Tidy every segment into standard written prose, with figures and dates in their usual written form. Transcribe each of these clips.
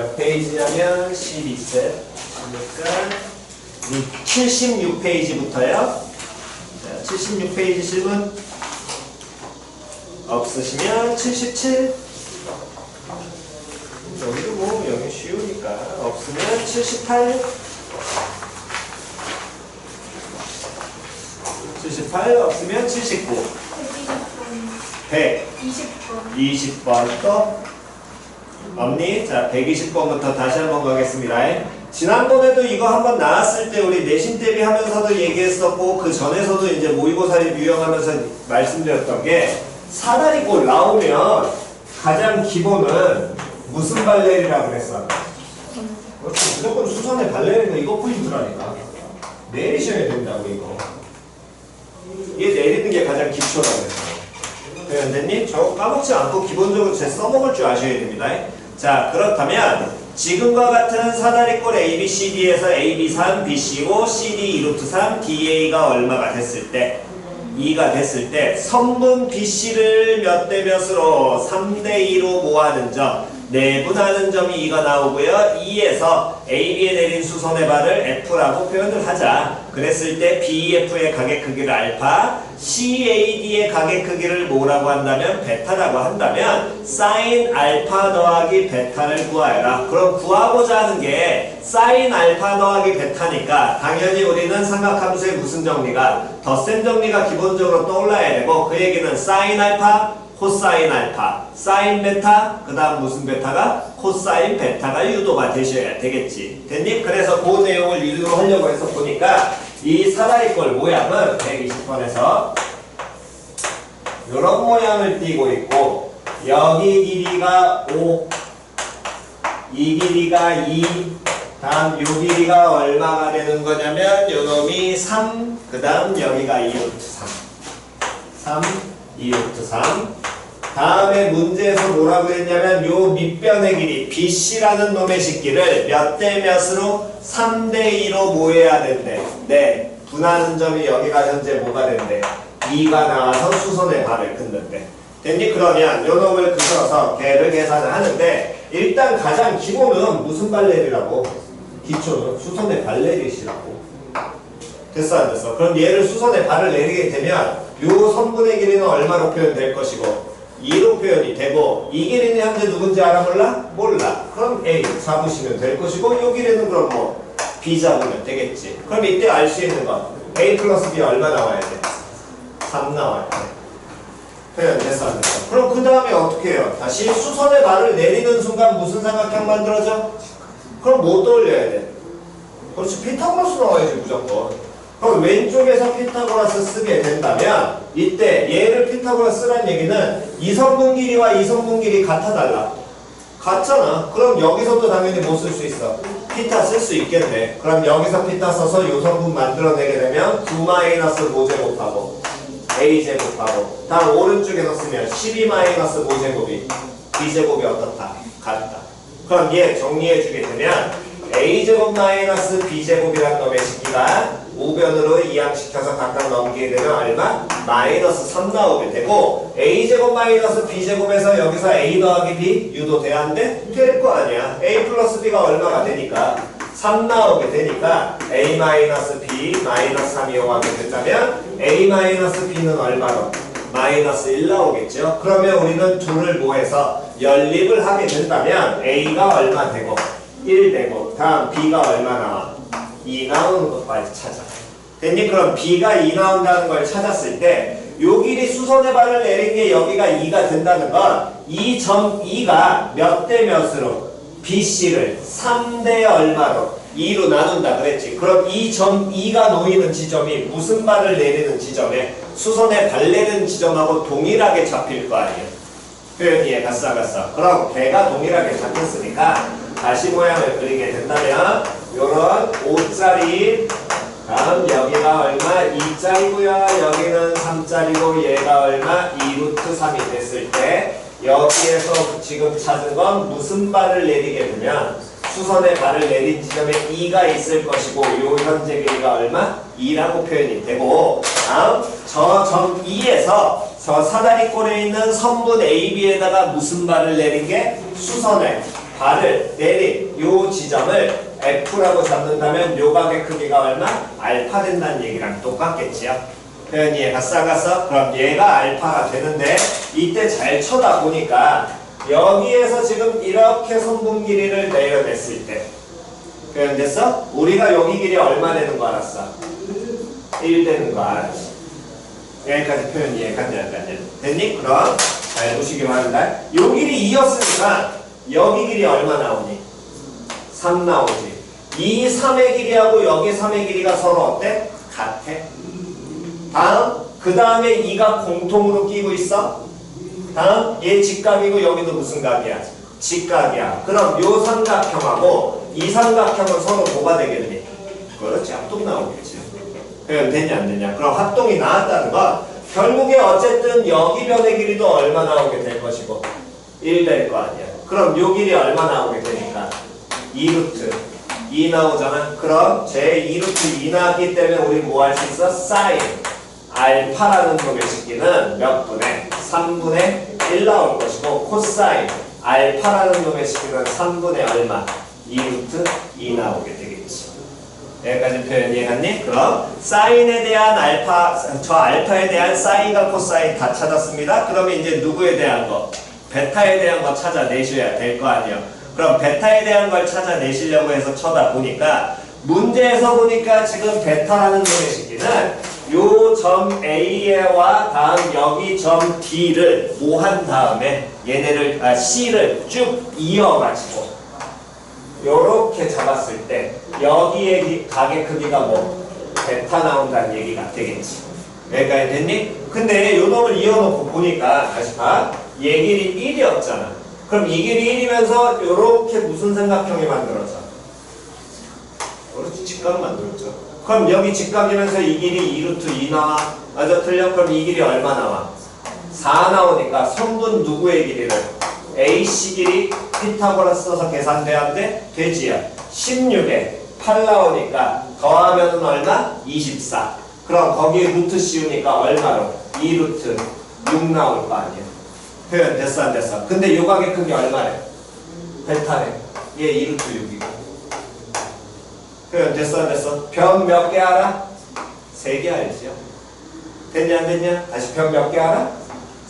몇 페이지냐면 12셋. 그러니까 76페이지부터요. 자, 76페이지 질문 없으시면 77. 여기도 뭐 여기 쉬우니까 없으면 78. 78 없으면 79. 100. 20번 또 없니? 자, 120번부터 다시 한번 가겠습니다. 지난번에도 이거 한번 나왔을 때 우리 내신 대비 하면서도 얘기했었고 그 전에서도 이제 모의고사 유형하면서 말씀드렸던 게 사다리꼴 나오면 가장 기본은 무슨 발레리라고 그랬어? 그렇지, 무조건 수선의 발레리는 이거 포인트라니까. 내리셔야 된다고 이거. 이게 내리는 게 가장 기초라고 했어요. 배웠니? 저거 까먹지 않고 기본적으로 제 써먹을 줄 아셔야 됩니다. 자, 그렇다면 지금과 같은 사다리꼴 ABCD에서 AB3, BC5, CD 2루트3, DA가 얼마가 됐을 때 2가 됐을 때 성분 BC를 몇 대 몇으로 3대 2로 모아는 점 내분하는 점이 2가 나오고요. 2에서 AB에 내린 수선의 발을 F라고 표현을 하자. 그랬을 때 BEF의 가계 크기를 알파, CAD의 가계 크기를 뭐라고 한다면 베타라고 한다면 사인 알파 더하기 베타를 구하여라. 그럼 구하고자 하는 게 사인 알파 더하기 베타니까 당연히 우리는 삼각함수의 무슨 정리가 덧셈 정리가 기본적으로 떠올라야 되고 그 얘기는 사인 알파 코사인 알파, 사인 베타, 그 다음 무슨 베타가? 코사인 베타가 유도가 되셔야 되겠지. 됐니? 그래서 그 내용을 유도하려고 해서 보니까 이 사다리꼴 모양은 120번에서 이런 모양을 띠고 있고 여기 길이가 5, 이 길이가 2, 다음 요 길이가 얼마가 되는 거냐면 요놈이 3, 그 다음 여기가 2루트 3. 3, 2루트 3. 다음에 문제에서 뭐라고 했냐면 요 밑변의 길이 BC라는 놈의 식기를 몇 대 몇으로 3대 2로 모여야 된대. 네, 분하는 점이 여기가 현재 뭐가 된대? 2가 나와서 수선의 발을 긋는데. 됐니? 그러면 요 놈을 긋어서 걔를 계산을 하는데 일단 가장 기본은 무슨 발레리라고? 기초는 수선의 발레리시라고. 됐어 안 됐어? 그럼 얘를 수선의 발을 내리게 되면 요 선분의 길이는 얼마로 표현될 것이고 2로 표현이 되고 이 길이는 현재 누군지 알아 몰라? 몰라. 그럼 A 잡으시면 될 것이고 이 길이는 그럼 뭐 B 잡으면 되겠지. 그럼 이때 알 수 있는 건 A 플러스 B 얼마 나와야 돼? 3 나와야 돼. 표현 됐어 안 됐어? 그럼 그 다음에 어떻게 해요? 다시 수선의 발을 내리는 순간 무슨 삼각형 만들어져? 그럼 뭐 떠올려야 돼? 그렇지, 피타고라스 나와야지 무조건. 그럼 왼쪽에서 피타고라스 쓰게 된다면 이때 얘를 피타고라스 쓰란 얘기는 이성분 길이와 이성분 길이 같아 달라. 같잖아. 그럼 여기서도 당연히 뭐 쓸 수 있어? 피타 쓸 수 있겠네. 그럼 여기서 피타 써서 요성분 만들어내게 되면 9 마이너스 모제곱하고 A제곱하고 다음 오른쪽에서 쓰면 12 마이너스 모제곱이 B제곱이 어떻다? 같다. 그럼 얘 정리해주게 되면 A제곱 마이너스 B제곱이라는 놈의 식기가 우변으로 이항시켜서 각각 넘기게 되면 얼마? 마이너스 3 나오게 되고 A제곱 마이너스 B제곱에서 여기서 A 더하기 B 유도돼야 한대? 될 거 아니야. A 플러스 B가 얼마가 되니까 3 나오게 되니까 A 마이너스 B 마이너스 3 이용하게 된다면 A 마이너스 B는 얼마로? 마이너스 1 나오겠죠? 그러면 우리는 둘을 모해서 연립을 하게 된다면 A가 얼마 되고 1 되고 다음 B가 얼마 나와? 2 나오는 것 빨리 찾아. 됐니? 그럼 B가 2 나온다는 걸 찾았을 때 요 길이 수선의 발을 내린 게 여기가 2가 된다는 건 이 점 2가 몇 대 몇으로? BC를 3대 얼마로? 2로 나눈다 그랬지. 그럼 이 점 2가 놓이는 지점이 무슨 발을 내리는 지점에 수선의 발 내리는 지점하고 동일하게 잡힐 거 아니에요. 표현이 이해갔어 안 갔어? 그럼 걔가 동일하게 잡혔으니까 다시 모양을 그리게 된다면 요런 5짜리 다음 여기가 얼마? 2짜리고요. 여기는 3짜리고 얘가 얼마? 2루트 3이 됐을 때 여기에서 지금 찾은 건 무슨 발을 내리게 되면 수선의 발을 내린 지점에 2가 있을 것이고 요 현재 길이가 얼마? 2라고 표현이 되고 다음 저 점 2에서 저 사다리꼴에 있는 선분 AB에다가 무슨 발을 내린 게? 수선의 발을 내린 지점을 F라고 잡는다면 요각의 크기가 얼마? 알파 된다는 얘기랑 똑같겠지요. 표현 이해 갔어? 그럼 얘가 알파가 되는데 이때 잘 쳐다보니까 여기에서 지금 이렇게 손분 길이를 내려냈을 때 표현 됐어? 우리가 여기 길이 얼마 되는 거 알았어? 1 되는 거 알았지. 여기까지 표현 이해 갔냐? 됐니? 그럼 잘 보시기 바랍니다. 요 길이 2였으니까 여기 길이 얼마 나오니? 3 나오지. 이 3의 길이하고 여기 3의 길이가 서로 어때? 같아. 다음 그 다음에 2가 공통으로 끼고 있어. 다음 얘 직각이고 여기도 무슨 각이야? 직각이야. 그럼 요 삼각형하고 이 삼각형은 서로 뭐가 되겠니? 그렇지. 합동 나오겠지. 그럼 되냐 안 되냐? 그럼 합동이 나왔다는 건 결국에 어쨌든 여기 변의 길이도 얼마 나오게 될 것이고 1 될 거 아니야. 그럼 요 길이 얼마 나오게 되니까 2루트 2 나오잖아. 그럼 제 2루트 2 나왔기 때문에 우리 뭐 할 수 있어? 사인 알파라는 놈의 식기는 몇 분의? 3분의 1 나올 것이고 코사인 알파라는 놈의 식기는 3분의 얼마? 2루트 2 나오게 되겠지. 여기까지 표현 이해갔니? 그럼 사인에 대한 알파, 저 알파에 대한 사인과 코사인 다 찾았습니다. 그러면 이제 누구에 대한 거? 베타에 대한 거 찾아내셔야 될 거 아니에요. 그럼 베타에 대한 걸 찾아내시려고 해서 쳐다보니까 문제에서 보니까 지금 베타라는 놈의 식기는 요 점 A와 다음 여기 점 D를 모한 다음에 얘네를 C를 쭉 이어가지고 요렇게 잡았을 때 여기에 각의 크기가 뭐 베타 나온다는 얘기가 되겠지. 여기까지 됐니? 근데 요 놈을 이어놓고 보니까 다시 봐. 얘 길이 1이었잖아. 그럼 이 길이 1이면서 요렇게 무슨 삼각형이 만들어져? 그렇지. 직각 만들었죠. 그럼 여기 직각이면서 이 길이 2루트 2 나와. 맞아 틀려? 그럼 이 길이 얼마 나와? 4 나오니까 선분 누구의 길이를? AC 길이 피타고라스 써서 계산돼야 안 돼? 되지요. 16에 8 나오니까 더하면은 얼마? 24. 그럼 거기에 루트 씌우니까 얼마로? 2루트 6 나올 거 아니야. 표현 됐어 안 됐어? 근데 요각의 크기 얼마래? 베타래. 얘 2루트 6이고. 표현 됐어 안 됐어? 변 몇 개 알아? 3개 알지요. 됐냐 안 됐냐? 다시 변 몇 개 알아?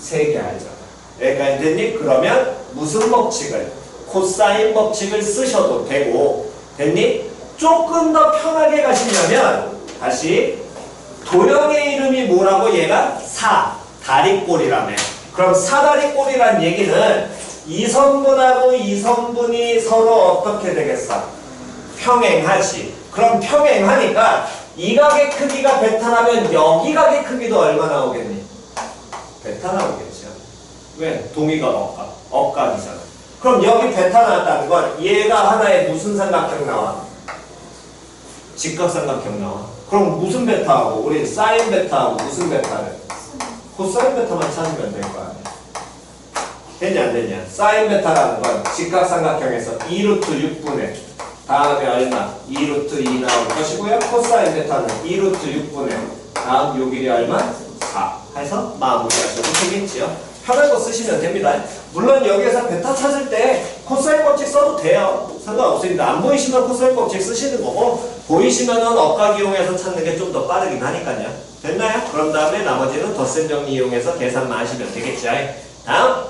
3개 알잖아. 여기까지 됐니? 그러면 무슨 법칙을? 코사인 법칙을 쓰셔도 되고 됐니? 조금 더 편하게 가시려면 다시 도형의 이름이 뭐라고? 얘가 다리꼴이라며. 그럼 사다리꼴이란 얘기는 이 선분하고 이 선분이 서로 어떻게 되겠어? 평행하지. 그럼 평행하니까 이 각의 크기가 베타라면 여기 각의 크기도 얼마 나오겠니? 베타 나오겠죠. 왜? 동의각 억각. 억각이잖아. 그럼 여기 베타 나왔다는 건 얘가 하나의 무슨 삼각형 나와? 직각삼각형 나와. 그럼 무슨 베타하고 우리 사인 베타하고 무슨 베타를? 코사인 베타만 찾으면 될 거 아니야. 되냐 안 되냐? 사인 베타라는 건 직각삼각형에서 2루트 6분의 다음에 얼마? 2루트 2 나올 것이고요. 코사인 베타는 2루트 6분의 다음 요 길이 얼마? 4 해서 마무리하셔도 되겠지요. 편한 거 쓰시면 됩니다. 물론 여기에서 베타 찾을 때 코사인 법칙 써도 돼요. 상관없습니다. 안 보이시면 코사인 법칙 쓰시는 거고 보이시면은 억각 이용해서 찾는 게 좀 더 빠르긴 하니까요. 됐나요? 그런 다음에 나머지는 덧셈 정리 이용해서 계산만 하시면 되겠죠. 다음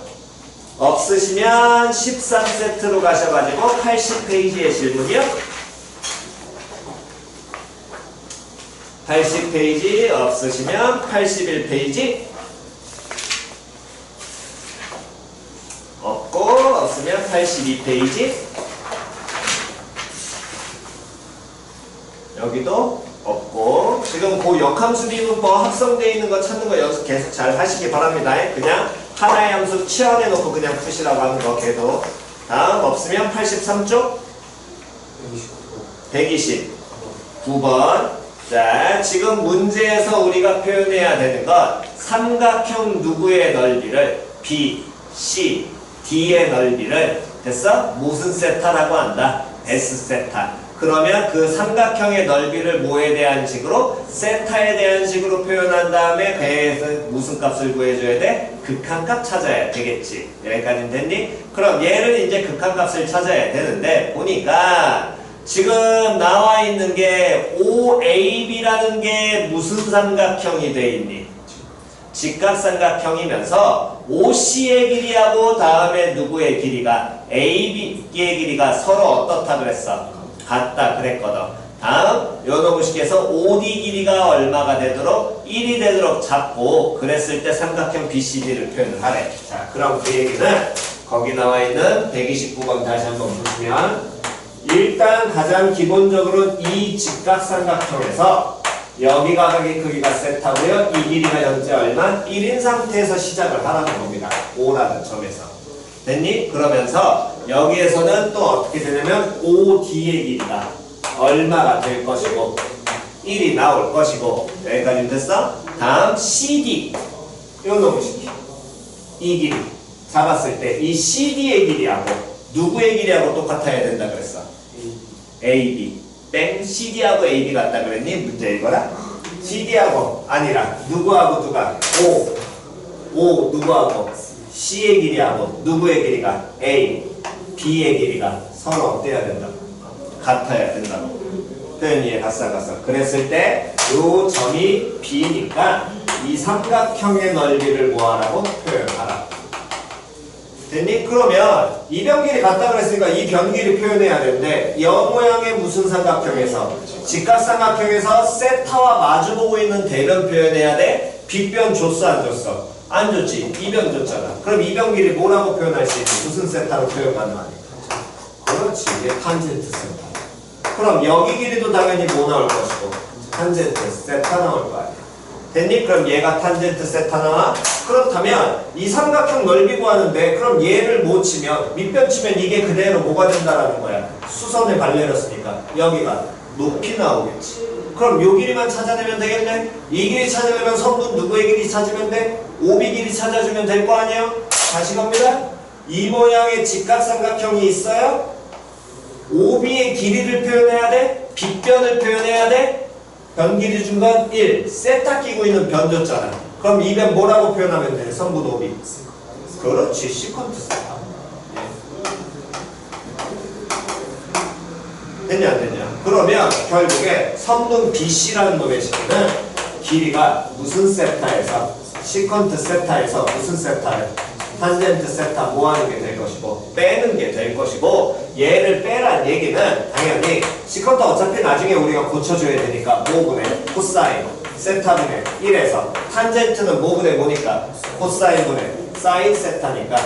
없으시면 13세트로 가셔가지고 80페이지의 질문이요. 80페이지 없으시면 81페이지 없고 없으면 82페이지 여기도 없고 지금 그 역함수 비문법 합성되어 있는 거 찾는 거 연습 계속 잘 하시기 바랍니다. 그냥 하나의 함수 치환해 놓고 그냥 푸시라고 하는 거 계속. 다음 없으면 83쪽 129번. 자 지금 문제에서 우리가 표현해야 되는 건 삼각형 누구의 넓이를 B, C, D의 넓이를 됐어? 무슨 세타라고 한다? S세타. 그러면 그 삼각형의 넓이를 뭐에 대한 식으로? 세타에 대한 식으로 표현한 다음에 배에서 무슨 값을 구해줘야 돼? 극한값 찾아야 되겠지. 여기까지는 됐니? 그럼 얘를 이제 극한값을 찾아야 되는데 보니까 지금 나와 있는 게 OAB라는 게 무슨 삼각형이 돼 있니? 직각삼각형이면서 OC의 길이하고 다음에 누구의 길이가 AB의 길이가 서로 어떻다 그랬어? 같다 그랬거든. 다음 요놈식에서 OD 길이가 얼마가 되도록 1이 되도록 잡고 그랬을 때 삼각형 BCD를 표현을 하래. 자, 그럼 그 얘기는 거기 나와 있는 129번 다시 한번 보시면 일단 가장 기본적으로 이 직각삼각형에서 여기 가닥의 크기가 세타고요. 이 길이가 현재 얼마? 1인 상태에서 시작을 하라는 겁니다. O라는 점에서. 됐니? 그러면서 여기에서는 또 어떻게 되냐면 OD의 길이가 얼마가 될 것이고 1이 나올 것이고 여기까지 됐어? 다음 CD 요 놈식 이 길이 잡았을 때 이 CD의 길이하고 누구의 길이하고 똑같아야 된다 그랬어? AB 땡 CD하고 AB 같다 그랬니? 문제 이거라? CD하고 아니라 누구하고 누가? O 누구하고? C의 길이하고 누구의 길이가? A B의 길이가 서로 어때야 된다? 같아야 된다고. 표현 이해 갔어. 그랬을 때 요 점이 B니까 이 삼각형의 넓이를 뭐하라고? 표현하라. 됐니? 그러면 이 변길이 같다 그랬으니까 이 변길이 표현해야 되는데 여 모양의 무슨 삼각형에서 직각삼각형에서 세타와 마주보고 있는 대변 표현해야 돼? 빗변 줬어 안 줬어? 안 줬지. 이 변 줬잖아. 그럼 이 변길이 뭐라고 표현할 수 있지? 무슨 세타로 표현 가능하니? 그렇지. 이게 탄젠트 세타. 그럼 여기 길이도 당연히 뭐 나올 것이고 탄젠트 세타 나올 거 아니야. 됐니? 그럼 얘가 탄젠트 세타 나와? 그렇다면 이 삼각형 넓이 구하는데 그럼 얘를 못 치면 밑변 치면 이게 그대로 뭐가 된다라는 거야. 수선에 발내렸으니까 여기가 높이 나오겠지. 그럼 요 길이만 찾아내면 되겠네? 이 길이 찾으려면 선분 누구의 길이 찾으면 돼? OB 길이 찾아주면 될 거 아니에요? 다시 갑니다. 이 모양의 직각삼각형이 있어요? OB의 길이를 표현해야 돼? 빗변을 표현해야 돼? 변 길이 준 건 1. 세타 끼고 있는 변 줬잖아. 그럼 이 변 뭐라고 표현하면 돼? 선분 OB. 그렇지. 시컨트 세타. 됐냐 안 됐냐? 그러면 결국에 선분 BC라는 놈의 식기는 길이가 무슨 세타에서 시컨트 세타에서 무슨 세타를 탄젠트 세타 뭐 하는 게 될 것이고 빼는 게 될 것이고 얘를 빼란 얘기는 당연히 시컨트 어차피 나중에 우리가 고쳐줘야 되니까 뭐분의 코사인 세타분의 1에서 탄젠트는 뭐분의 뭐니까 코사인분의 사인 세타니까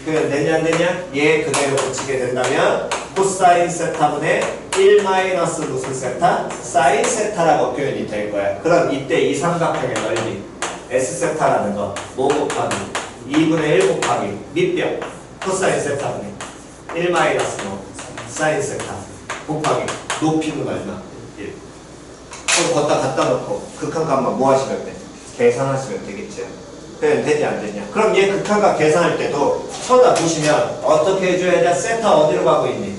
그냥 되냐 안 되냐? 얘 그대로 고치게 된다면 코사인 세타분의 1 마이너스 무슨 세타? 사인 세타라고 표현이 될 거야. 그럼 이때 이 삼각형의 넓이 S세타라는 거 뭐 곱하기 2분의 1 곱하기 밑변 코사인 세타분의 1 마이너스 뭐 사인 세타 곱하기 높이는 얼마? 1. 그럼 걷다 갖다 놓고 극한값만 뭐 하시면 돼? 계산하시면 되겠지. 표현 되지 안 되냐? 그럼 얘 극한값 계산할 때도 쳐다보시면 어떻게 해줘야 돼? 세타 어디로 가고 있니?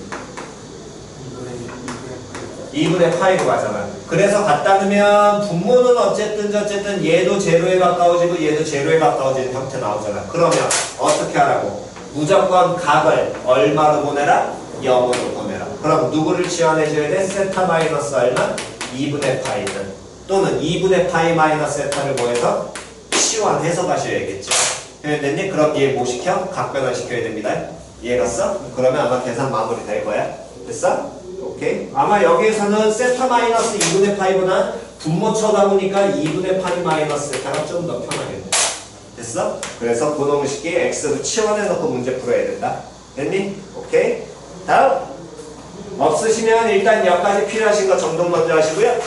2분의 파이로 가잖아. 그래서 갖다 놓으면 분모는 어쨌든 얘도 제로에 가까워지고 얘도 제로에 가까워지는 형태 나오잖아. 그러면 어떻게 하라고? 무조건 각을 얼마로 보내라? 0으로 보내라. 그럼 누구를 치환해줘야 돼? 세타 마이너스 얼마? 2분의 파이는 또는 2분의 파이 마이너스 세타를 뭐해서? 치환해서 가셔야겠죠. 됐니? 그럼 얘 뭐 시켜? 각변환 시켜야 됩니다. 이해갔어? 그러면 아마 계산 마무리 될 거야. 됐어? 오케이? 아마 여기에서는 세타 마이너스 2분의 파이보다 분모 쳐다보니까 2분의 파이 마이너스 세타가 좀 더 편하겠네. 됐어? 그래서 그놈의 식기 x로 치환해놓고 문제 풀어야 된다. 됐니? 오케이? 다음! 없으시면 일단 여기까지 필요하신 거 정돈 먼저 하시고요.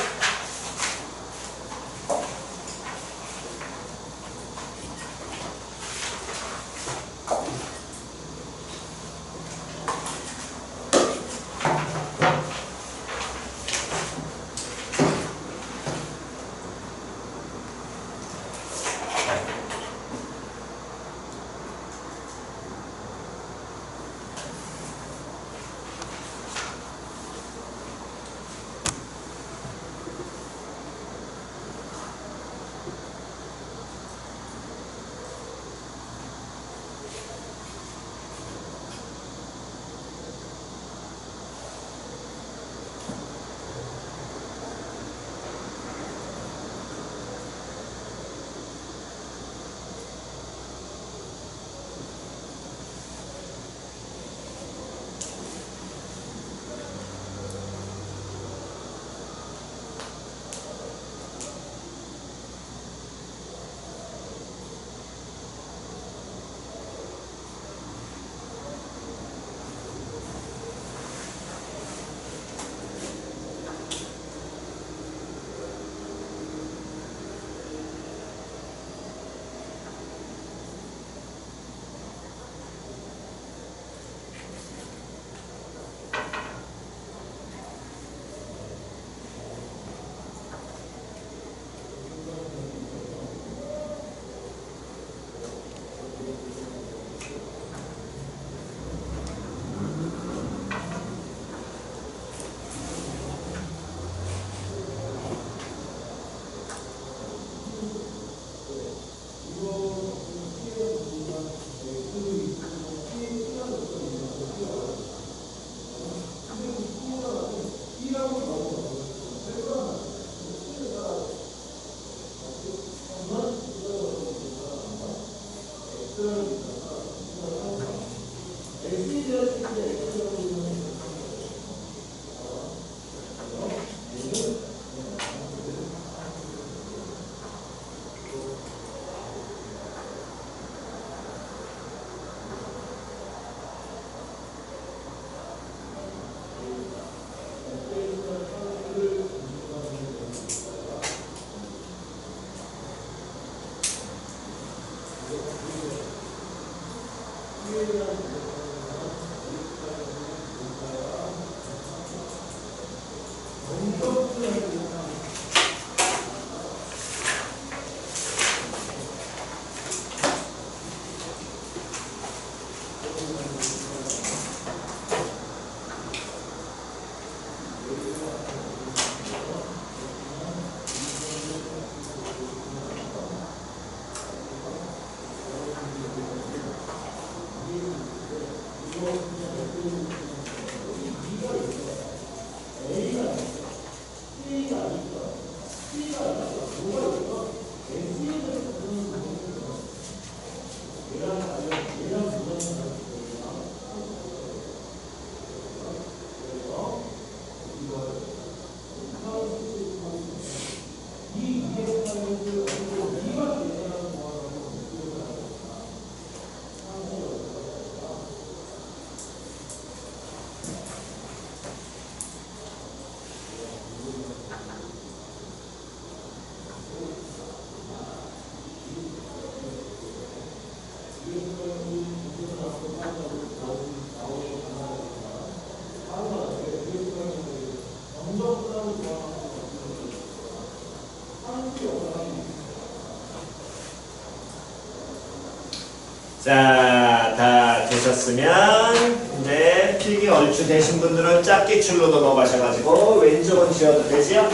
자, 다 되셨으면 이제 필기 얼추 되신 분들은 짝기출로 넘어가셔가지고 왼쪽은 지워도 되지요?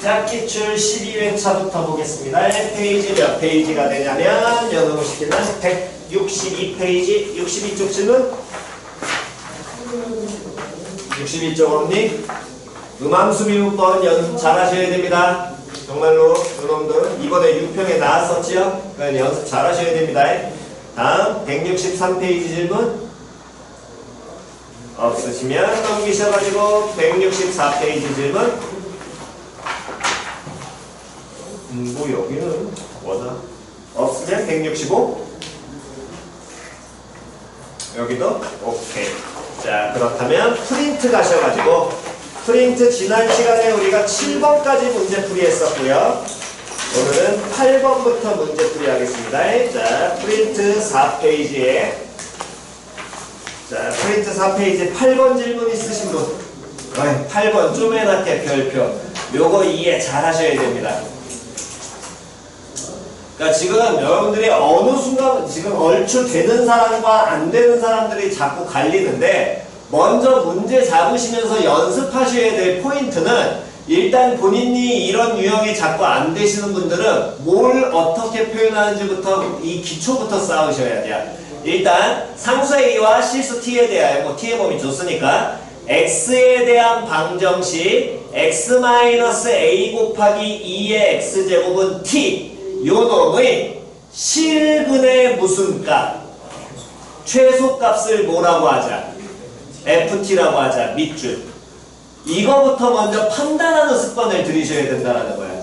짝기출 12회차부터 보겠습니다. 페이지 몇 페이지가 되냐면 연구시키는 162페이지 62쪽 질문 62쪽 언니 음함수미분법 연습 잘 하셔야 됩니다. 정말로 요놈들 이번에 6평에 나왔었지요? 그러니까 연습 잘 하셔야 됩니다. 다음 163페이지 질문 없으시면 넘기셔가지고 164페이지 질문 뭐 여기는 뭐다 없으면 165 여기도 오케이. 자 그렇다면 프린트 가셔가지고 프린트 지난 시간에 우리가 7번까지 문제풀이 했었고요. 오늘은 8번부터 문제풀이 하겠습니다. 자, 프린트 4페이지에 자, 프린트 4페이지 8번 질문 있으신 분 8번 쪼매맣게 별표 요거 이해 잘 하셔야 됩니다. 그러니까 지금 여러분들이 어느 순간 지금 얼추 되는 사람과 안 되는 사람들이 자꾸 갈리는데 먼저 문제 잡으시면서 연습하셔야 될 포인트는 일단 본인이 이런 유형이 자꾸 안 되시는 분들은 뭘 어떻게 표현하는지부터 이 기초부터 쌓으셔야 돼요. 일단 상수 A와 실수 T에 대하여 뭐 T의 범위 줬으니까 X에 대한 방정식 X-A 곱하기 2의 X제곱은 T 요 놈의 실근의 무슨 값 최소값을 뭐라고 하자 FT라고 하자 밑줄 이거부터 먼저 판단하는 습관을 들이셔야 된다는 거야.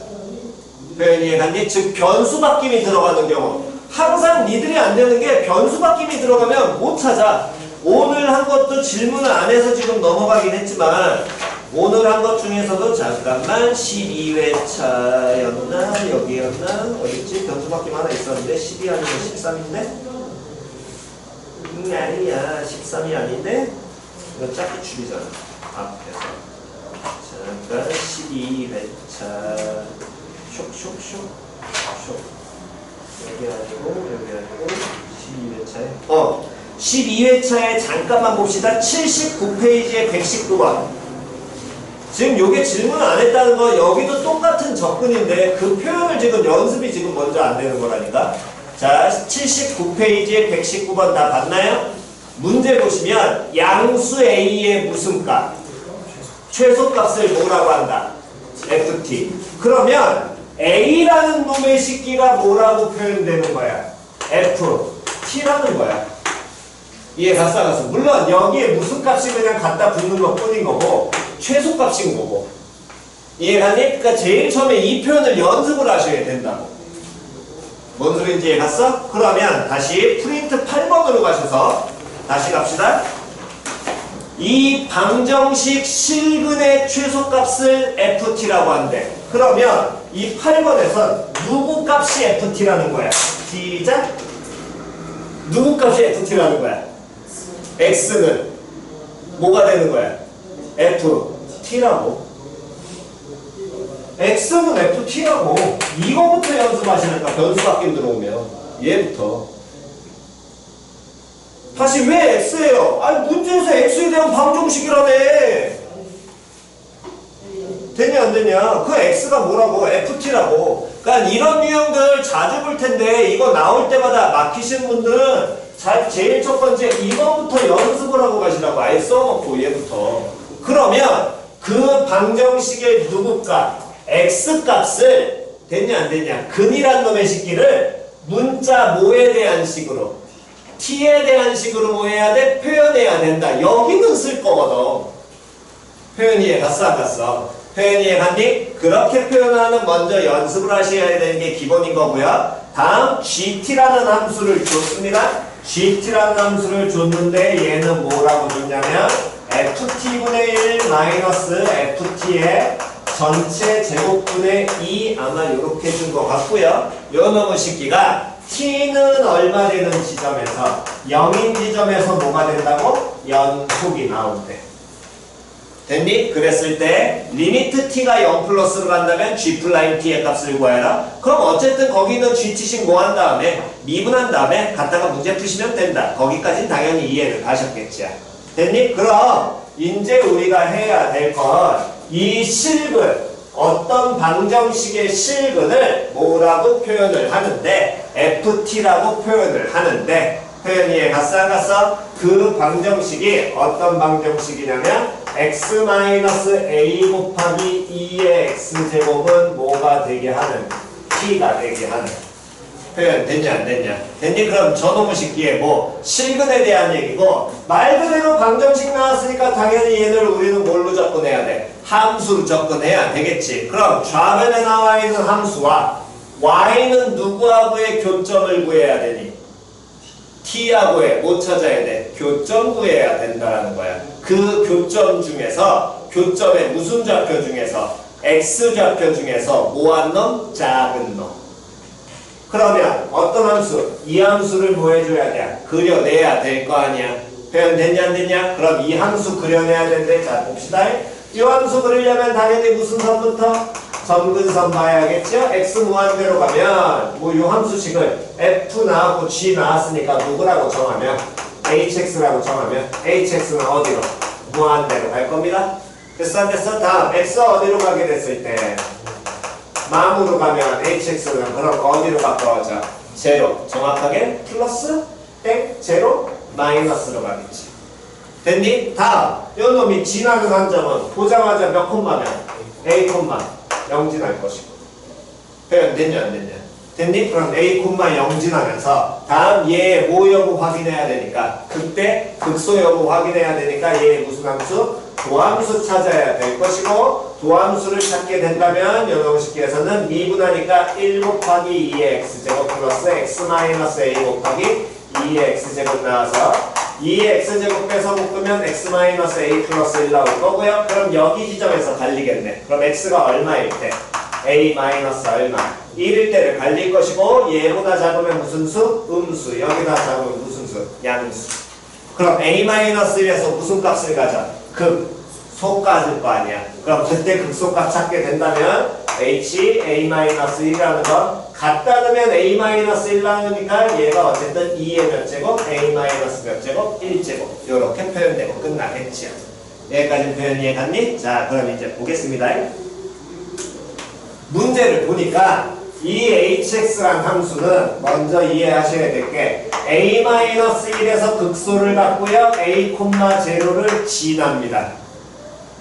표현 이해가니? 즉 변수 바뀜이 들어가는 경우 항상 니들이 안 되는 게 변수 바뀜이 들어가면 못 찾아. 오늘 한 것도 질문을 안 해서 지금 넘어가긴 했지만 오늘 한 것 중에서도 잠깐만 12회차였나 여기였나 어딨지? 변수 바뀜 하나 있었는데 12 아니면 13인데? 아니야 13이 아닌데? 이거 짝기 줄이잖아 앞에서. 잠깐 12회차 쇽쇽쇽 여기 아니고 12회차에 12회차에 잠깐만 봅시다. 79페이지에 119번 지금 요게 질문 안 했다는 거 여기도 똑같은 접근인데 그 표현을 지금 연습이 지금 먼저 안 되는 거라니까. 자 79페이지에 119번 다 봤나요? 문제 보시면 양수 A의 무슨 값 최소값을 뭐라고 한다? FT. 그러면 A라는 놈의 식기가 뭐라고 표현되는 거야? FT라는 거야. 이해 갔어? 물론 여기에 무슨 값이 그냥 갖다 붙는 것 뿐인 거고 최소값인 거고. 이해가니? 그러니까 제일 처음에 이 표현을 연습을 하셔야 된다고. 뭔 소리인지 이해 갔어? 그러면 다시 프린트 8번으로 가셔서 다시 갑시다. 이 방정식 실근의 최소값을 FT라고 한대. 그러면 이 8번에선 누구 값이 FT라는 거야? 시작! 누구 값이 FT라는 거야? X는 뭐가 되는 거야? FT라고. X는 FT라고. 이거부터 연습하시니까 변수 바뀜 들어오면 얘부터. 다시 왜 X예요? 아니 문제에서 X에 대한 방정식이라며. 되냐 안 되냐? 그 X가 뭐라고? FT라고. 그러니까 이런 유형들 자주 볼 텐데 이거 나올 때마다 막히신 분들은 제일 첫 번째 이거부터 연습을 하고 가시라고. 아예 써놓고 얘부터. 그러면 그 방정식의 누구 값? X 값을 되냐 안 되냐? 근이란 놈의 식기를 문자 뭐에 대한 식으로 T에 대한 식으로 뭐 해야 돼? 표현해야 된다. 여기는 쓸 거거든. 표현 이해 갔어 안 갔어? 표현 이해 갔니? 그렇게 표현하는 먼저 연습을 하셔야 되는 게 기본인 거고요. 다음 GT라는 함수를 줬습니다. GT라는 함수를 줬는데 얘는 뭐라고 줬냐면 FT분의 1 마이너스 FT의 전체 제곱분의 2 아마 이렇게 준 것 같고요. 요 놈의 식기가 T는 얼마 되는 지점에서 0인 지점에서 뭐가 된다고? 연속이 나온대. 됐니? 그랬을 때 리미트 t가 0 플러스로 간다면 g 플라임 t의 값을 구해라. 그럼 어쨌든 거기 있는 gt씩 뭐 한 다음에 미분한 다음에 갖다가 문제 푸시면 된다. 거기까지는 당연히 이해를 하셨겠지. 됐니? 그럼 이제 우리가 해야 될 건 이 실근, 어떤 방정식의 실근을 뭐라고 표현을 하는데 ft라고 표현을 하는데 표현 이해 갔어 안 갔어? 그 방정식이 어떤 방정식이냐면 x-a 곱하기 2의 x제곱은 뭐가 되게 하는? t가 되게 하는 표현 됐냐 안 됐냐? 됐니? 그럼 저놈의 식기에 뭐 실근에 대한 얘기고 말 그대로 방정식 나왔으니까 당연히 얘를 우리는 뭘로 접근해야 돼? 함수로 접근해야 되겠지. 그럼 좌변에 나와 있는 함수와 y는 누구하고의 교점을 구해야 되니? t하고의 뭐 찾아야 돼? 교점 구해야 된다는 거야. 그 교점 중에서 교점의 무슨 좌표 중에서 x 좌표 중에서 뭐한 놈? 작은 놈. 그러면 어떤 함수? 이 함수를 뭐 해줘야 돼? 그려내야 될 거 아니야. 표현 됐냐 안 됐냐? 그럼 이 함수 그려내야 된대. 자 봅시다. 이 함수 그리려면 당연히 무슨 선부터? 점근선 봐야겠죠? x 무한대로 가면 뭐 이 함수식을 f 나왔고 g 나왔으니까 누구라고 정하면 hx라고 정하면 hx는 어디로? 무한대로 갈 겁니다. 됐어 안 됐어? 다음 x 어디로 가게 됐을 때 마음으로 가면 hx는 그럼 어디로 바꿔져? 제로. 정확하게 플러스 땡 제로 마이너스로 가겠지. 됐니? 다음 요 놈이 지나는 한 점은 보자마자 몇 콤마면 a 콤마 0 지날 것이고 표현 됐냐 안 됐냐? 됐니? 그럼 a 콤마 0 지나면서 다음 얘의 뭐 여부 확인해야 되니까 그때 극소 여부 확인해야 되니까 얘의 무슨 함수? 도함수 찾아야 될 것이고 도함수를 찾게 된다면 연형식에서는 미분하니까 1 곱하기 2의 x제곱 플러스 x 마이너스 a 곱하기 2의 x제곱 나와서 2의 x제곱 빼서 묶으면 x 마이너스 a 플러스 1 나올 거고요. 그럼 여기 지점에서 갈리겠네. 그럼 x가 얼마일 때? a 마이너스 얼마? 1일 때를 갈릴 것이고 얘보다 작으면 무슨 수? 음수. 여기다 작으면 무슨 수? 양수. 그럼 a 마이너스 1에서 무슨 값을 가져? 극소값일 거 아니야. 그럼 그때 극소값 찾게 된다면 h a-1이라는 거 갖다 넣으면 a-1 나오니까 얘가 어쨌든 2의 몇 제곱? a-몇 제곱? 1제곱 이렇게 표현되고 끝나겠지요. 여기까지 표현 이해 갔니? 자 그럼 이제 보겠습니다. 문제를 보니까 이 hx란 함수는 먼저 이해하셔야 될 게 a-1에서 극소를 갖고요. a,0를 지납니다.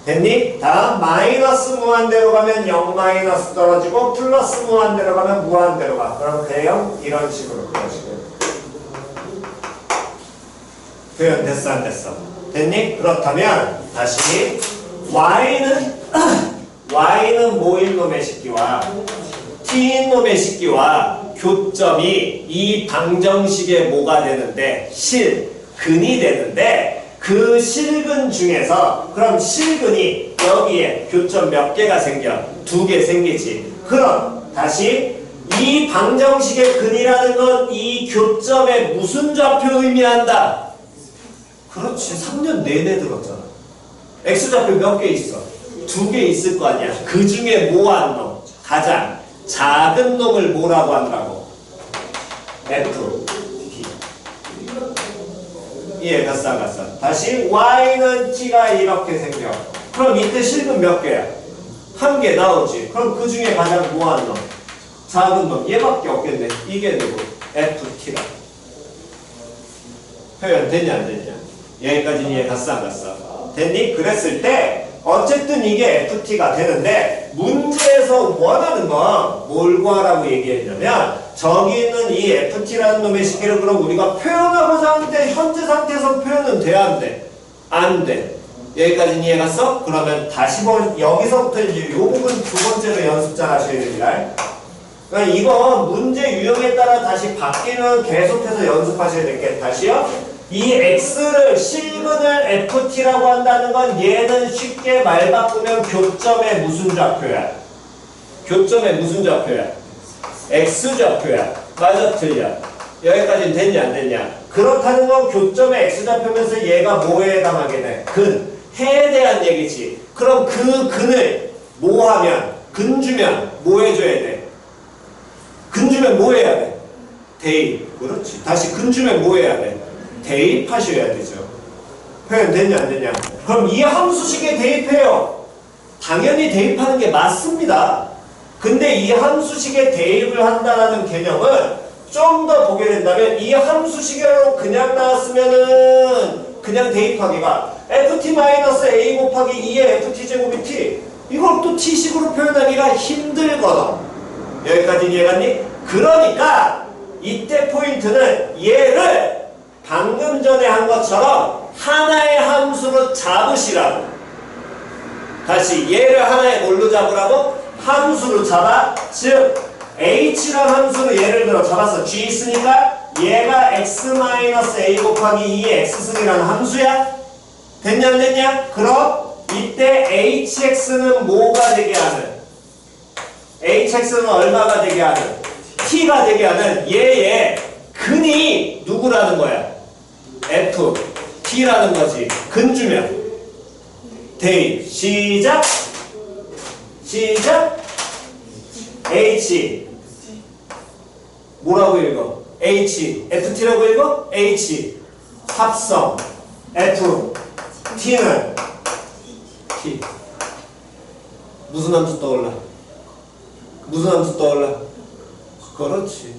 됐니? 다음 마이너스 무한대로 가면 0 마이너스 떨어지고 플러스 무한대로 가면 무한대로 가. 그럼 대형 이런 식으로 그려지고 표현 됐어 안 됐어? 됐니? 그렇다면 다시 y는 뭐인 놈의 식기와 t인 놈의 식기와 교점이 이 방정식에 뭐가 되는데 실근이 되는데 그 실근 중에서 그럼 실근이 여기에 교점 몇 개가 생겨? 2개 생기지. 그럼 다시 이 방정식의 근이라는 건 이 교점의 무슨 좌표 의미한다? 그렇지. 3년 내내 들었잖아. x좌표 몇 개 있어? 2개 있을 거 아니야. 그 중에 뭐한 놈? 가장 작은 놈을 뭐라고 한다고? f 예, 갔어, 갔어. 다시 y는 t가 이렇게 생겨. 그럼 이때 실근 몇 개야? 1개 나오지. 그럼 그 중에 가장 뭐한 놈? 작은 놈. 얘밖에 없겠네. 이게 누구? ft다. 표현 됐냐 안 됐냐? 여기까지는 이해 갔어 안 갔어? 됐니? 그랬을 때 어쨌든 이게 ft가 되는데 문제에서 원하는 건 뭘 구하라고 얘기했냐면 저기 있는 이 ft라는 놈의 식기를 그럼 우리가 표현하고자 하는데 현재 상태에서 표현은 돼 안 돼? 안 돼. 여기까지는 이해 갔어? 그러면 다시 여기서부터 이제 이 부분 두 번째로 연습잘 하셔야 됩니다. 그러니까 이거 문제 유형에 따라 다시 바뀌면 계속해서 연습하셔야 될 게 다시요. 이 x를 실근을 ft라고 한다는 건 얘는 쉽게 말 바꾸면 교점의 무슨 좌표야? 교점의 무슨 좌표야? x좌표야. 맞아 틀려? 여기까지는 됐냐 안 됐냐? 그렇다는 건 교점의 x좌표면서 얘가 뭐에 해당하게 돼? 근. 해에 대한 얘기지. 그럼 그 근을 뭐 하면, 근 주면 뭐 해줘야 돼? 근 주면 뭐 해야 돼? 대입. 그렇지. 다시 근 주면 뭐 해야 돼? 대입하셔야 되죠. 표현 됐냐 안 됐냐? 그럼 이 함수식에 대입해요. 당연히 대입하는 게 맞습니다. 근데 이 함수식에 대입을 한다는 개념은 좀 더 보게 된다면 이 함수식으로 그냥 나왔으면은 그냥 대입하기가 ft-a 곱하기 2의 ft제곱이 t 이걸 또 t식으로 표현하기가 힘들거든. 여기까지 이해갔니? 그러니까 이때 포인트는 얘를 방금 전에 한 것처럼 하나의 함수로 잡으시라고. 다시 얘를 하나의 뭘로 잡으라고? 함수로 잡아. 즉 h란 함수로 예를 들어 잡았어. g 있으니까 얘가 x-a 곱하기 2의 x승이라는 함수야. 됐냐 안 됐냐? 그럼 이때 hx는 뭐가 되게 하는? hx는 얼마가 되게 하는? t가 되게 하는 얘의 근이 누구라는 거야? f, t라는 거지. 근 주면 대입. 시작. 시작. h 뭐라고 읽어? h ft라고 읽어? h 합성 f t는 t. 무슨 함수 떠올라? 무슨 함수 떠올라? 그렇지.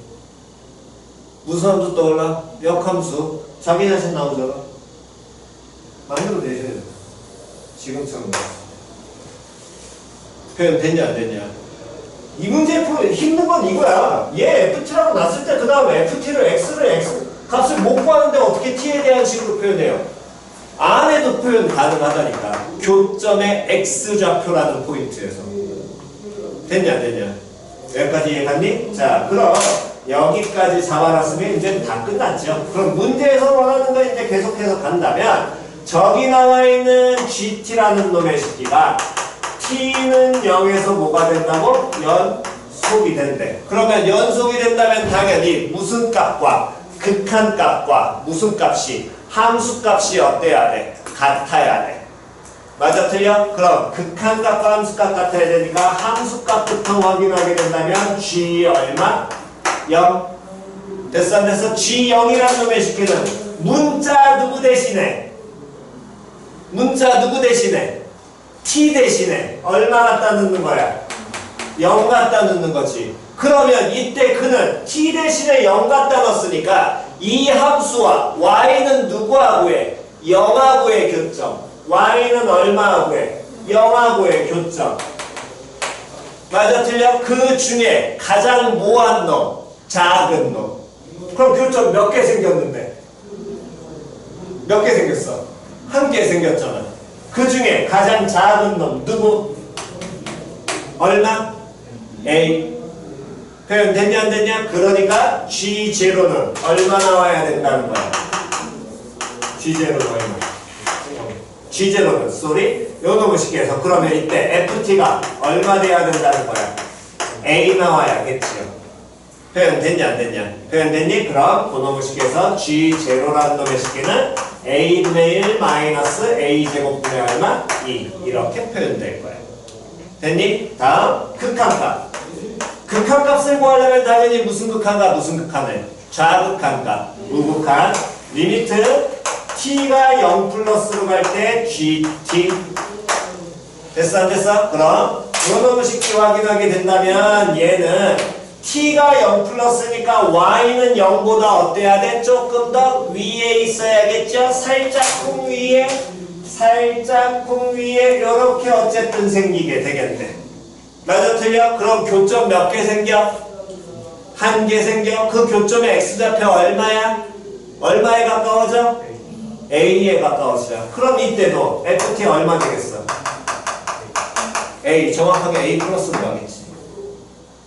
무슨 함수 떠올라? 역함수. 자기 자신 나오잖아. 만들어 내셔야 돼. 지금처럼. 표현 됐냐 안 됐냐? 이 문제의 힘든 건 이거야. 얘 ft라고 놨을 때 그 다음에 ft를 x를 x 값을 못 구하는데 어떻게 t에 대한 식으로 표현해요? 안에도 표현 가능하다니까. 교점의 x좌표라는 포인트에서. 됐냐 안 됐냐? 여기까지 이해갔니? 자, 그럼 여기까지 잡아놨으면 이제 다 끝났죠. 그럼 문제에서 원하는 거 이제 계속해서 간다면 저기 나와 있는 gt라는 놈의 식기가 t는 0에서 뭐가 된다고? 연속이 된대. 그러면 연속이 된다면 당연히 무슨 값과 극한값과 무슨 값이 함수값이 어때야 돼? 같아야 돼. 맞아 틀려? 그럼 극한값과 함수값 같아야 되니까 함수값부터 확인하게 된다면 g 얼마? 0. 됐어 안 됐어? g0이라는 놈의 식기는 문자 누구 대신에? 문자 누구 대신에? t 대신에 얼마 갖다 넣는 거야? 0 갖다 넣는 거지. 그러면 이때 그는 t 대신에 0 갖다 넣었으니까 이 함수와 y는 누구하고의? 0하고의 교점. y는 얼마하고의? 0하고의 교점. 맞아 틀려? 그 중에 가장 모한 놈, 작은 놈. 그럼 교점 몇 개 생겼는데? 몇 개 생겼어? 한 개 생겼잖아. 그 중에 가장 작은 놈 누구? 얼마? A. 표현 됐냐 안 됐냐? 그러니까 G0는 얼마 나와야 된다는 거야? G0는 얼마? G0는 쏘리? 요 놈을 쉽게 해서 그러면 이때 FT가 얼마 돼야 된다는 거야? A 나와야겠지요. 표현 됐냐 안 됐냐? 표현 됐니? 그럼 그 놈을 쉽게 해서 G0라는 놈의 식기는 A분의 1 마이너스 A제곱분의 얼마? 2 이렇게 표현될 거야. 됐니? 다음 극한값. 극한값을 구하려면 당연히 무슨 극한값? 무슨 극한을? 좌극한값. 우극한. 리미트 t가 0 플러스로 갈 때 gt. 됐어 안 됐어? 그럼 요 놈의 식기 확인하게 된다면 얘는 t가 0 플러스니까 y는 0보다 어때야 돼? 조금 더 위에 있어야겠죠? 살짝쿵 위에, 살짝쿵 위에 이렇게 어쨌든 생기게 되겠네. 맞아 틀려? 그럼 교점 몇 개 생겨? 한 개 생겨. 그 교점의 x좌표 얼마야? 얼마에 가까워져? a에 가까워져. 그럼 이때도 ft 얼마 되겠어? a, 정확하게 a 플러스로 가겠지.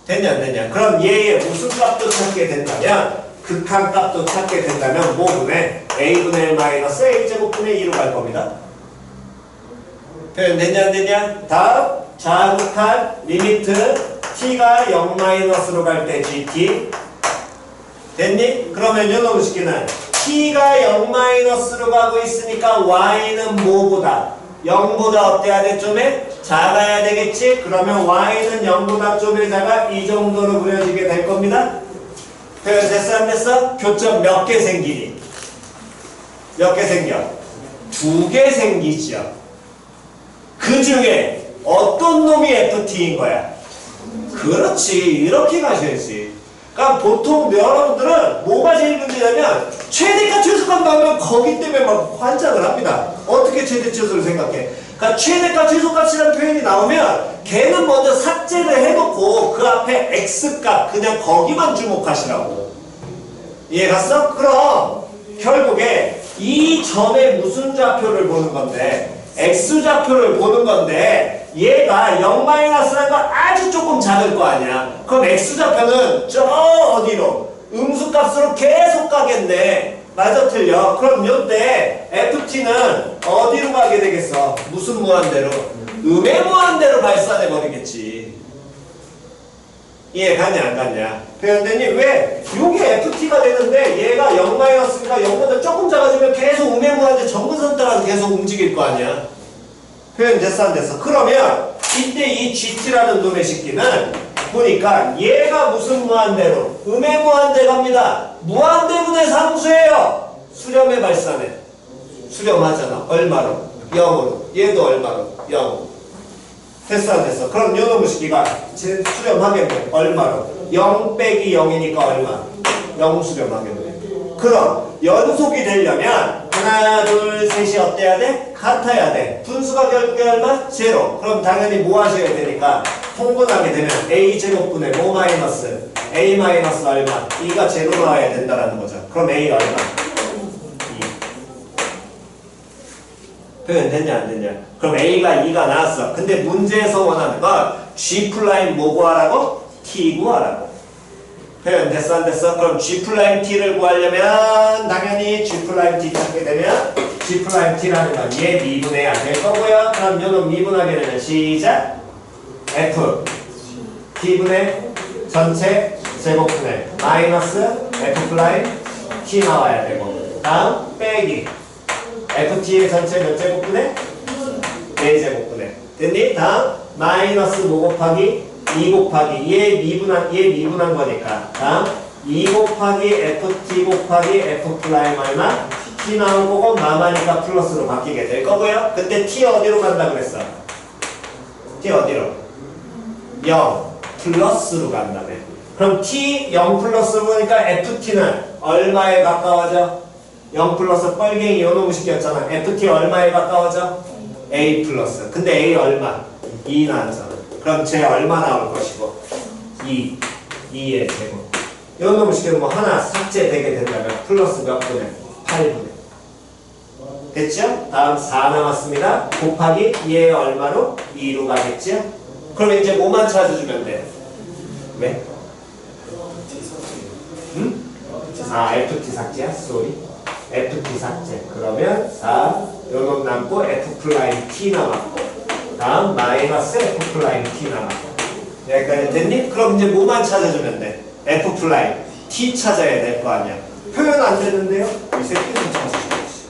됐냐 안 됐냐? 그럼 얘의 무슨 값도 찾게 된다면 극한값도 찾게 된다면 뭐분의 a분의 1 마이너스 a제곱분의 2로 갈 겁니다. 표현 됐냐 안 됐냐? 다음 좌극한 리미트 t가 0 마이너스로 갈 때 gt. 됐니? 그러면 요놈 식기는 t가 0 마이너스로 가고 있으니까 y는 뭐보다? 0보다 어때야 돼? 좀에 작아야 되겠지? 그러면 y는 0보다 좀에 작아 이 정도로 그려지게 될 겁니다. 표현 됐어 안 됐어? 교점 몇 개 생기니? 몇 개 생겨? 2개 생기죠. 그 중에 어떤 놈이 FT인 거야? 그렇지. 이렇게 가셔야지. 그러니까 보통 여러분들은 뭐가 제일 문제냐면 최대값 최소값 나오면 거기 때문에 막 환장을 합니다. 어떻게 최대 최소를 생각해? 그러니까 최대값 최소값이라는 표현이 나오면 걔는 먼저 삭제를 해놓고 그 앞에 x값 그냥 거기만 주목하시라고. 이해 갔어? 그럼 결국에 이 점의 무슨 좌표를 보는 건데 x좌표를 보는 건데 얘가 0-라는 건 아주 조금 작을 거 아니야. 그럼 x좌표는 저 어디로? 음수값으로 계속 가겠네. 맞아 틀려? 그럼 요때 ft는 어디로 가게 되겠어? 무슨 무한대로? 음의 무한대로 발산해 버리겠지. 이해 갔냐 안 갔냐? 표현되니? 왜? 요게 ft가 되는데 얘가 0-니까 0보다 조금 작아지면 계속 음의 무한대 정근선 따라서 계속 움직일 거 아니야? 표현 됐어 안 됐어? 그러면 이때 이 gt라는 놈의 식기는 보니까 얘가 무슨 무한대로? 음의 무한대 갑니다. 무한대분의 상수예요. 수렴의 발산해. 수렴하잖아. 얼마로? 0으로. 얘도 얼마로? 0으로. 됐어 안 됐어? 그럼 요 놈의 식기가 수렴하겠네. 얼마로? 0 빼기 0이니까 얼마? 0 수렴하겠네. 그럼 연속이 되려면 하나 둘 셋이 어때야 돼? 같아야 돼. 분수가 결국에 얼마? 제로. 그럼 당연히 뭐 하셔야 되니까 통분하게 되면 a제곱분의 뭐 마이너스 a 마이너스 얼마? 2가 제로 나와야 된다라는 거죠. 그럼 a 얼마? 2. 표현 됐냐 안 됐냐? 그럼 a가 2가 나왔어. 근데 문제에서 원하는 건 g 플라임 뭐 구하라고? t 구하라고. 표현 됐어 안 됐어? 그럼 G'T를 구하려면 당연히 G'T 찾게 되면 G'T라는 건 얘 미분해야 될 거고요. 그럼 요놈 미분하게 되면 시작 F T분의 전체 제곱분의 마이너스 F' T 나와야 되고 다음 빼기 FT의 전체 몇 제곱분의? 4제곱분의 됐니? 다음 마이너스 뭐 곱하기 2 곱하기 얘 미분한 거니까 다음 2 곱하기 ft 곱하기 f 플라임 얼마? t 나올 거고 마마니까 플러스로 바뀌게 될 거고요. 근데 t 어디로 간다 그랬어? t 어디로? 0 플러스로 간다네. 그럼 t 0 플러스로 보니까 ft는 얼마에 가까워져? 0 플러스 뻘갱이 요놈 식이었잖아. ft 얼마에 가까워져? a 플러스. 근데 a 얼마? 2 나왔잖아. 그럼 쟤 얼마 나올 것이고 2의 제곱 이런 놈을 시키면 뭐 하나 삭제되게 된다면 플러스 몇 분의? 8분의 됐죠? 다음 4 남았습니다. 곱하기 2의 얼마로? 2로 가겠죠? 그럼 이제 뭐만 찾아주면 돼? 왜? 응? 아 FT 삭제야? 쏘리 FT 삭제 그러면 4 요놈 남고 F' T 남았고 다음 마이너스 F' T 남았고 여기까지 됐니? 그럼 이제 뭐만 찾아주면 돼? F' T 찾아야 될 거 아니야. 표현 안 되는데요? 이 새끼는 찾아줘야지.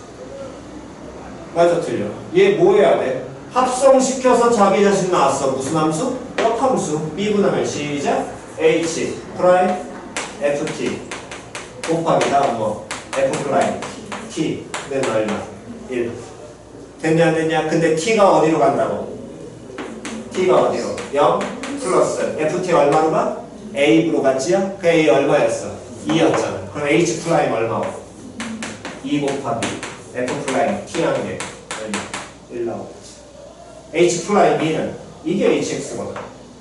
맞아 틀려. 얘 뭐 해야 돼? 합성시켜서 자기 자신 나왔어. 무슨 함수? 역함수. 미분하면 시작 H 프라임 FT 곱하기 다음 뭐 F' T 는 얼마? 1 됐냐 안 됐냐? 근데 T가 어디로 간다고? T가 어디로? 0 플러스 FT 얼마로 가? A로 갔지요? 그 A 얼마였어? 2였잖아. 그럼 H 프라임 얼마고? 2 곱하기 F 프라임 T 한 개 1 나오겠지. H 프라임 2는 이게 HX거든.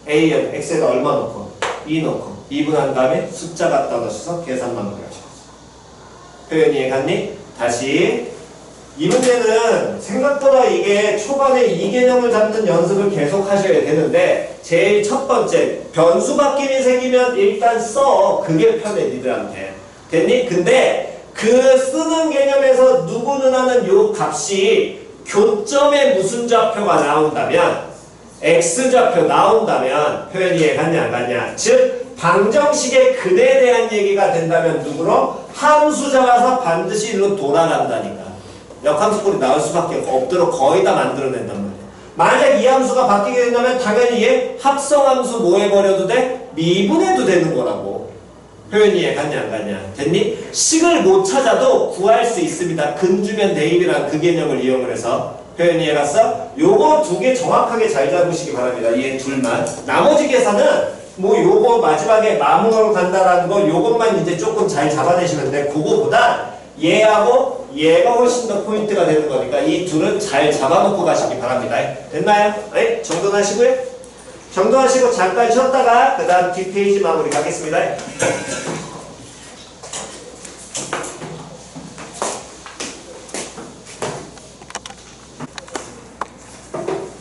A는 X에다 얼마 넣고? 2 넣고 미분한 다음에 숫자 갖다 넣으셔서 계산만 넣어야지. 표현 이해갔니? 다시 이 문제는 생각보다 이게 초반에 이 개념을 잡는 연습을 계속 하셔야 되는데 제일 첫 번째 변수 바뀜이 생기면 일단 써. 그게 편해 니들한테. 됐니? 근데 그 쓰는 개념에서 누구는 하는 요 값이 교점에 무슨 좌표가 나온다면 x좌표 나온다면 표현 이해 갔냐 안 갔냐? 즉 방정식의 근에 대한 얘기가 된다면 누구로? 함수 잡아서 반드시 일로 돌아간다니까. 역함수꼴이 나올 수밖에 없도록 거의 다 만들어낸단 말이야. 만약 이 함수가 바뀌게 된다면 당연히 얘 합성함수 뭐 해버려도 돼? 미분해도 되는 거라고. 표현이 이해 갔냐 안 갔냐? 됐니? 식을 못 찾아도 구할 수 있습니다. 근주면 대입이라는 그 개념을 이용을 해서. 표현이 이해 갔어? 요거 두 개 정확하게 잘 잡으시기 바랍니다. 얘 둘만. 나머지 계산은 뭐 요거 마지막에 마무리로 간다라는 거 요것만 이제 조금 잘 잡아내시면 돼. 그거보다 얘하고 얘가 훨씬 더 포인트가 되는 거니까 이 둘은 잘 잡아놓고 가시기 바랍니다. 됐나요? 네? 정돈하시고요. 정돈하시고 잠깐 쉬었다가 그 다음 뒷페이지 마무리 가겠습니다.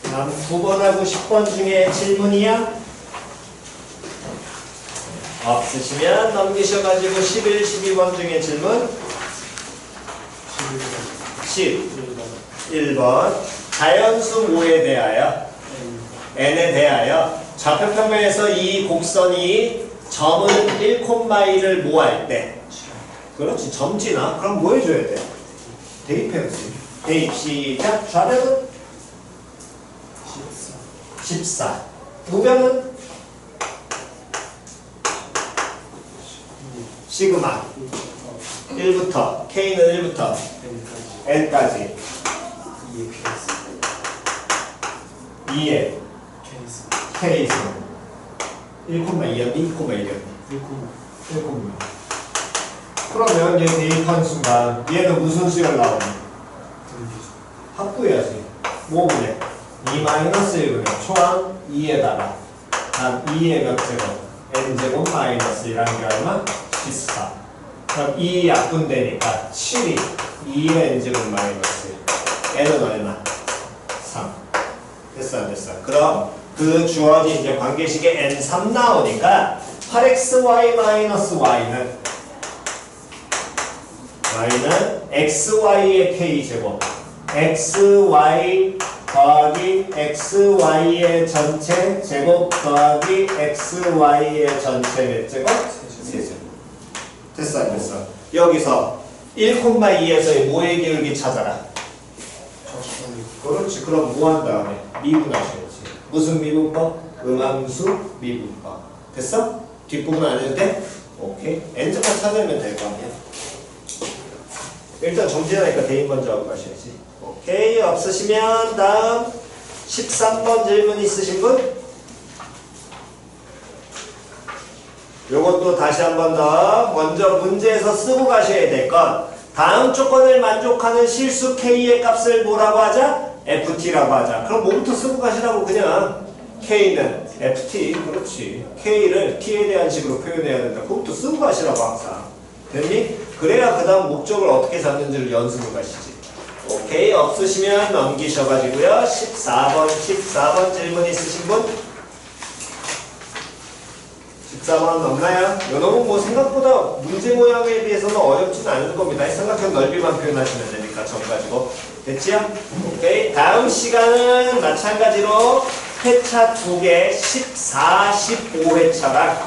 다음 9번하고 10번 중에 질문이야? 없으시면 넘기셔가지고 11, 12번 중에 질문 11번 자연수 뭐에 대하여? n에 대하여 좌표평면에서 이 곡선이 점을 1,1을 뭐 할 때? 그렇지 점지나? 그럼 뭐 해줘야 돼? 대입해야지. 대입 시작. 좌변은? 14. 우변은? 시그마 1부터 K는 1부터 N까지 2에 K수 1,2였니? 2,1이었니? 1,6. 그러면 얘 대입한 순간 얘는 무슨 수열 나오니? 합부해야지. 뭐 분해? 2-1분의 초항 2에다가 단 2의 몇 제곱? n제곱 마이너스 1한 게 얼마? 14. 그럼 2 약분되니까 7이 2의 n제곱 마이너스 1. n은 얼마? 3. 됐어 안 됐어? 그럼 그 주어진 이제 관계식에 n3 나오니까 8xy 마이너스 y는 xy의 k제곱 xy 더하기 xy의 전체 제곱 더하기 xy의 전체 몇 제곱? 세제곱. 됐어 안 됐어? 여기서 1,2에서의 뭐의 기울기 찾아라. 그렇지. 그럼 뭐 한 다음에 미분하셔야지. 무슨 미분법? 음함수 미분법. 됐어? 뒷부분 안 해도 돼? 오케이. n제곱 찾으면 될 거 아니야. 일단 정지하니까 대입 먼저 하고 가셔야지. 오케이. 없으시면 다음 13번 질문 있으신 분? 요것도 다시 한 번 더 먼저 문제에서 쓰고 가셔야 될 건 다음 조건을 만족하는 실수 K의 값을 뭐라고 하자? FT라고 하자. 그럼 뭐부터 쓰고 가시라고 그냥 K는 FT 그렇지. K를 T에 대한 식으로 표현해야 된다. 그것부터 쓰고 가시라고 항상. 됐니? 그래야 그 다음 목적을 어떻게 잡는지를 연습을 가시지. 오케이. 없으시면 넘기셔가지고요. 14번 질문 있으신 분? 14번 없나요? 요놈은 뭐 생각보다 문제 모양에 비해서는 어렵진 않을 겁니다. 삼각형 넓이만 표현하시면 되니까 점 가지고. 됐지요? 오케이. 다음 시간은 마찬가지로 회차 2개 14, 15회차랑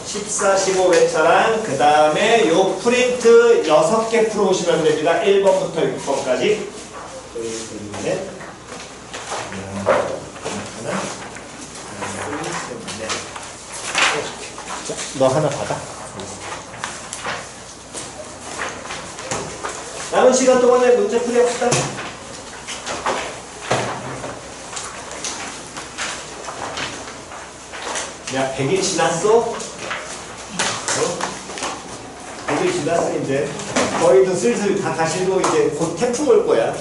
14, 15회차랑 그 다음에 요 프린트 6개 풀어오시면 됩니다. 1번부터 6번까지. 너 하나 받아. 남은 시간 동안에 문제 풀이합시다. 야, 100일 지났어? 100일 지났어, 이제. 거의도 슬슬 다 가시고, 이제 곧 태풍 올 거야.